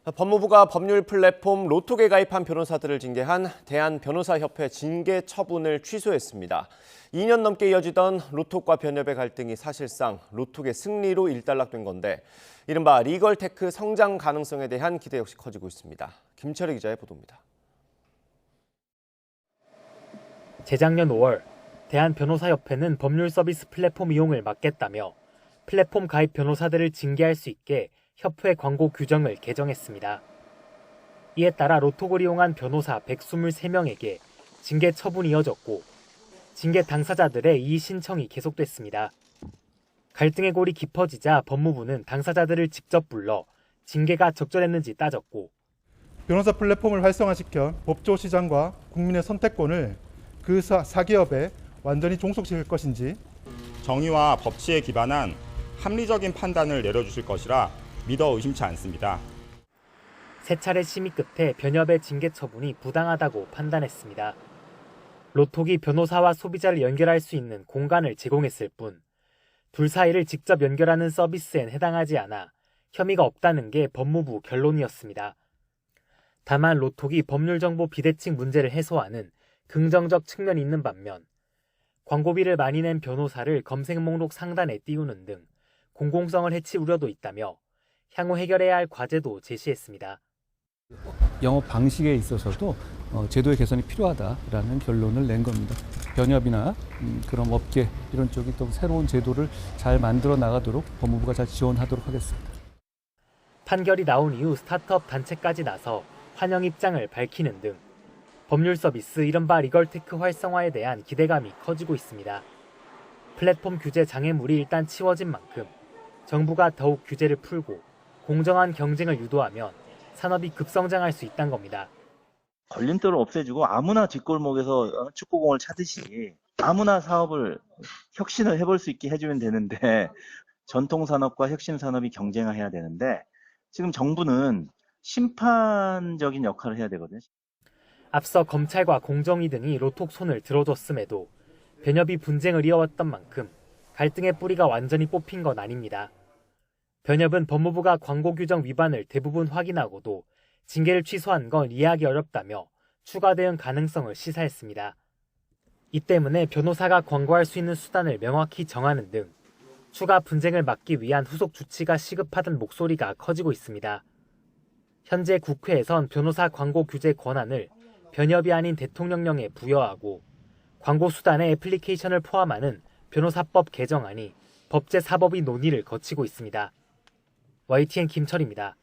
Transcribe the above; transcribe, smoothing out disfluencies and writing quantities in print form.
법무부가 법률 플랫폼 로톡에 가입한 변호사들을 징계한 대한변호사협회 징계 처분을 취소했습니다. 2년 넘게 이어지던 로톡과 변협의 갈등이 사실상 로톡의 승리로 일단락된 건데 이른바 리걸테크 성장 가능성에 대한 기대 역시 커지고 있습니다. 김철희 기자의 보도입니다. 재작년 5월 대한변호사협회는 법률 서비스 플랫폼 이용을 막겠다며 플랫폼 가입 변호사들을 징계할 수 있게 협회 광고 규정을 개정했습니다. 이에 따라 로톡을 이용한 변호사 123명에게 징계 처분이 이어졌고 징계 당사자들의 이의 신청이 계속됐습니다. 갈등의 골이 깊어지자 법무부는 당사자들을 직접 불러 징계가 적절했는지 따졌고 변호사 플랫폼을 활성화시켜 법조 시장과 국민의 선택권을 그 사기업에 완전히 종속시킬 것인지 정의와 법치에 기반한 합리적인 판단을 내려주실 것이라 믿어 의심치 않습니다. 세 차례 심의 끝에 변협의 징계 처분이 부당하다고 판단했습니다. 로톡이 변호사와 소비자를 연결할 수 있는 공간을 제공했을 뿐 둘 사이를 직접 연결하는 서비스엔 해당하지 않아 혐의가 없다는 게 법무부 결론이었습니다. 다만 로톡이 법률정보 비대칭 문제를 해소하는 긍정적 측면이 있는 반면 광고비를 많이 낸 변호사를 검색 목록 상단에 띄우는 등 공공성을 해칠 우려도 있다며 향후 해결해야 할 과제도 제시했습니다. 영업 방식에 있어서도 제도의 개선이 필요하다라는 결론을 낸 겁니다. 변협이나 그런 업계 이런 쪽이 또 새로운 제도를 잘 만들어 나가도록 법무부가 잘 지원하도록 하겠습니다. 판결이 나온 이후 스타트업 단체까지 나서 환영 입장을 밝히는 등 법률 서비스 이른바 리걸테크 활성화에 대한 기대감이 커지고 있습니다. 플랫폼 규제 장애물이 일단 치워진 만큼 정부가 더욱 규제를 풀고 공정한 경쟁을 유도하면 산업이 급성장할 수 있다는 겁니다. 걸림돌을 없애주고 아무나 뒷골목에서 축구공을 차듯이 아무나 사업을 혁신을 해볼 수 있게 해주면 되는데 전통산업과 혁신산업이 경쟁해야 되는데 지금 정부는 심판적인 역할을 해야 되거든요. 앞서 검찰과 공정위 등이 로톡 손을 들어줬음에도 변협이 분쟁을 이어왔던 만큼 갈등의 뿌리가 완전히 뽑힌 건 아닙니다. 변협은 법무부가 광고 규정 위반을 대부분 확인하고도 징계를 취소한 건 이해하기 어렵다며 추가 대응 가능성을 시사했습니다. 이 때문에 변호사가 광고할 수 있는 수단을 명확히 정하는 등 추가 분쟁을 막기 위한 후속 조치가 시급하다는 목소리가 커지고 있습니다. 현재 국회에선 변호사 광고 규제 권한을 변협이 아닌 대통령령에 부여하고 광고 수단의 애플리케이션을 포함하는 변호사법 개정안이 법제사법위 논의를 거치고 있습니다. YTN 김철입니다.